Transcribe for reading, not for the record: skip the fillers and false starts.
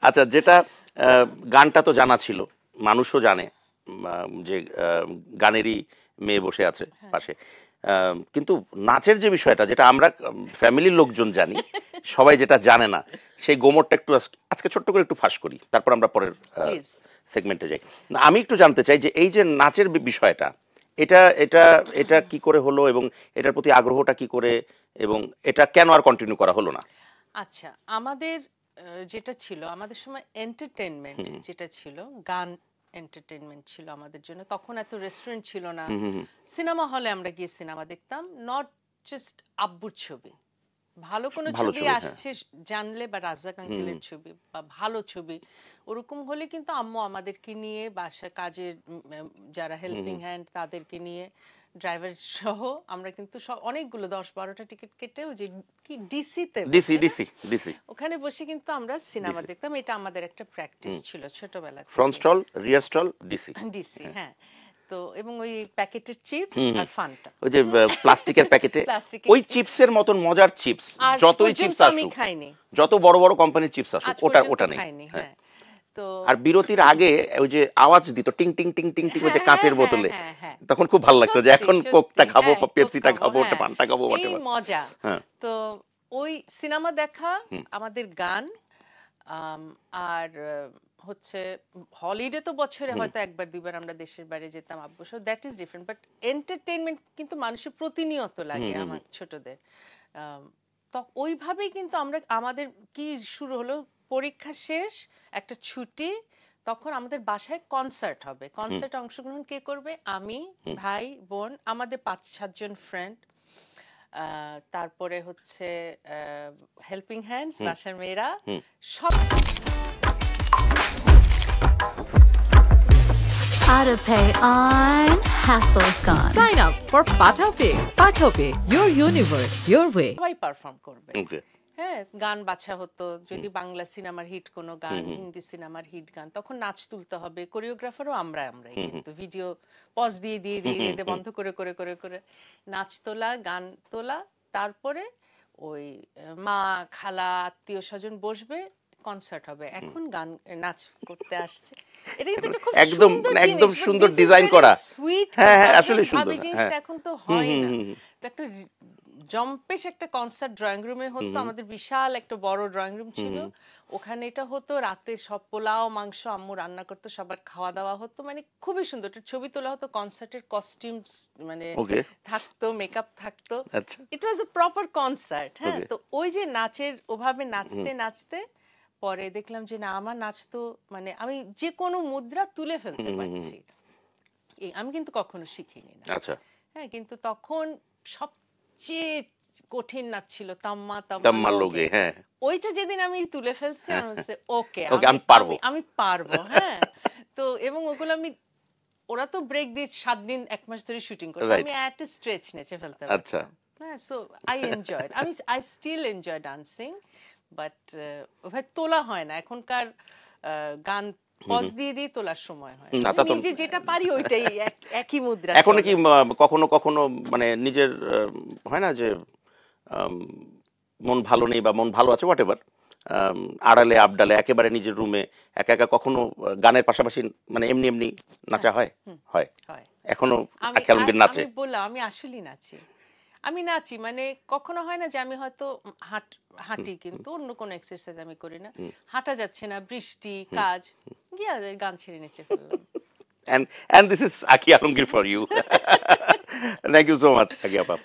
আচ্ছা, যেটা গানটা তো জানা ছিল, মানুষও জানে যে গানেরই মেয়ে বসে আছে পাশে, কিন্তু নাচের যে বিষয়টা, যেটা আমরা ফ্যামিলির লোকজন জানি, সবাই যেটা জানে না, সেই গোমরটা একটু আজকে ছোট্ট করে একটু ফাঁস করি, তারপর আমরা পরের সেগমেন্টে যাই। না, আমি একটু জানতে চাই যে এই যে নাচের বিষয়টা, এটা এটা এটা কি করে হলো, এবং এটার প্রতি আগ্রহটা কি করে, এবং এটা কেন আর কন্টিনিউ করা হলো না? আচ্ছা, আমাদের যেটা ছিল, আমাদের সময় এন্টারটেনমেন্ট যেটা ছিল, গান এন্টারটেনমেন্ট ছিল আমাদের জন্য। তখন এত রেস্টুরেন্ট ছিল না, সিনেমা হলে আমরা গিয়ে সিনেমা দেখতাম, নট জাস্ট আব্বুর ছবি, ভালো কোনো ছবি আসছে জানলে, বা রাজ্জাক আঙ্কেলের ছবি বা ভালো ছবি ওরকম হলে কিন্তু আম্মু আমাদেরকে নিয়ে, বাসা কাজের যারা হেল্পিং হ্যান্ড তাদেরকে নিয়ে, ড্রাইভার সহ আমরা কিন্তু অনেকগুলো 10-12টা টিকিট কেটে ওই যে কি ডিসি ওখানে বসে কিন্তু আমরা সিনেমা দেখতাম। এটা আমাদের একটা প্র্যাকটিস ছিল ছোটবেলা থেকে। ফ্রন্ট স্টল, রিয়ার স্টল, ডিসি। হ্যাঁ। তো এবং ওই প্যাকেটের চিপস আর ফান্টা, ওই যে প্লাস্টিকের প্যাকেটে, ওই চিপসের মতন মজার চিপস যতই চিপস আসুক, আমি খাইনি, যত বড় বড় কোম্পানির চিপস আসুক, ওটা নেই। হ্যাঁ। তো আর বিরতির আগে ওই যে আওয়াজ দিত টিং টিং টিং টিং টিং, ওই যে কাঁচের বোতলে, তখন খুব ভালো লাগতো যে এখন কোকটা খাবো, পেপসিটা খাবো, পানটা খাবো, এই মজা। তো ওই সিনেমা দেখা, আমাদের গান, আর হচ্ছে হলিডে তো বছরে হয়তো একবার দুইবার আমরা দেশের বাইরে যেতাম আব্বু সহ, that is different. But entertainment কিন্তু মানুষের প্রতিনিয়ত লাগে আমার ছোটদের। তো ওইভাবেই কিন্তু আমরা, আমাদের কি শুরু হলো, পরীক্ষা শেষ, একটা ছুটি, তখন আমাদের বাসায় কনসার্ট হবে। কনসার্টে অংশগ্রহণ কে করবে? আমি, ভাই, বোন, আমাদের 5-7 জন ফ্রেন্ড, তারপরে হচ্ছে হেল্পিং হ্যান্ডস, বাসার মেয়েরা, সব। AutoPay on, hassle's gone. Sign up for PathaPay. PathaPay, your universe, your way. সবাই পারফর্ম করবে। হ্যাঁ, গান বাছা হতো, যদি বাংলা সিনেমার হিট কোনো গান, হিন্দি সিনেমার হিট গান, তখন নাচ তুলতে হবে, কোরিওগ্রাফারও আমরাই কিন্তু ভিডিও পজ দিয়ে দিয়ে দিয়ে দিয়ে বন্ধ করে করে করে করে নাচ তোলা, গান তোলা, তারপরে ওই মা, খালা, আত্মীয় স্বজন বসবে, কনসার্ট হবে। এখন গান নাচ করতে আসছে, এটা কিন্তু একটা খুব একদম সুন্দর ডিজাইন করা, সুইট। হ্যাঁ আসলে সুন্দর জিনিসটা এখন তো হয় না। তো একটা জম্পেশ একটা কনসার্ট ড্রয়িং রুমে হতো, আমাদের বিশাল একটা বড় ড্রয়িং রুম ছিল, ওখানে এটা হতো। রাতে সব পোলাও মাংস আম্মু রান্না করতো, সবার খাওয়া দাওয়া হতো, মানে খুবই সুন্দর। ছবি তোলা হতো, কনসার্টের কস্টিউমস মানে থাকতো, মেকআপ থাকতো, ইট ওয়াজ আ প্রপার কনসার্ট। হ্যাঁ, তো ওই যে নাচের, ওভাবে নাচতে নাচতে পরে দেখলাম যে না, আমার নাচ তো মানে আমি যে কোনো মুদ্রা তুলে ফেলতে পারছি। আমি কিন্তু কখনো শিখিনি নাচ। হ্যাঁ, কিন্তু তখন সবচেয়ে কঠিন নাচ ছিল তাম্মা লোগে। হ্যাঁ, ওইটা যেদিন আমি তুলে ফেলছি, আমি বলছি ওকে আমি পারবো। হ্যাঁ, তো এবং ওগুলো আমি, ওরা তো ব্রেক দিয়ে 7 দিন 1 মাস ধরে শুটিং করতো, আমি এট স্ট্রেচ নেচে ফেলতে পারতাম। হ্যাঁ, so I enjoyed, I still enjoy dancing, but ওভাবে তোলা হয় না এখনকার গান, পজ দিয়ে দিয়ে তোলার সময় হয় না। নিজে যেটা পারি ওইটাই একই মুদ্রা। এখন কি কখনো কখনো মানে নিজের হয় না যে মন ভালো নেই বা মন ভালো আছে, হোয়াটএভার, আড়ালে আবডালে একেবারে নিজের রুমে একা একা কখনো গানের পাশাপাশি মানে এমনি এমনি নাচা হয়? হয় এখনো আখি আলমগীর নাচে? আমি বললাম আমি আসলেই নাচি, আমি নাচি, মানে কখনো হয় না যে আমি হয়তো হাঁটি কিন্তু অন্য কোনো এক্সারসাইজ আমি করি না, হাঁটা যাচ্ছে না, বৃষ্টি, কাজ, গিয়ে গান ছেড়ে নেচে ফেললাম। And this is Akhi Alomgir for you. Thank you so much, Akhi Appa.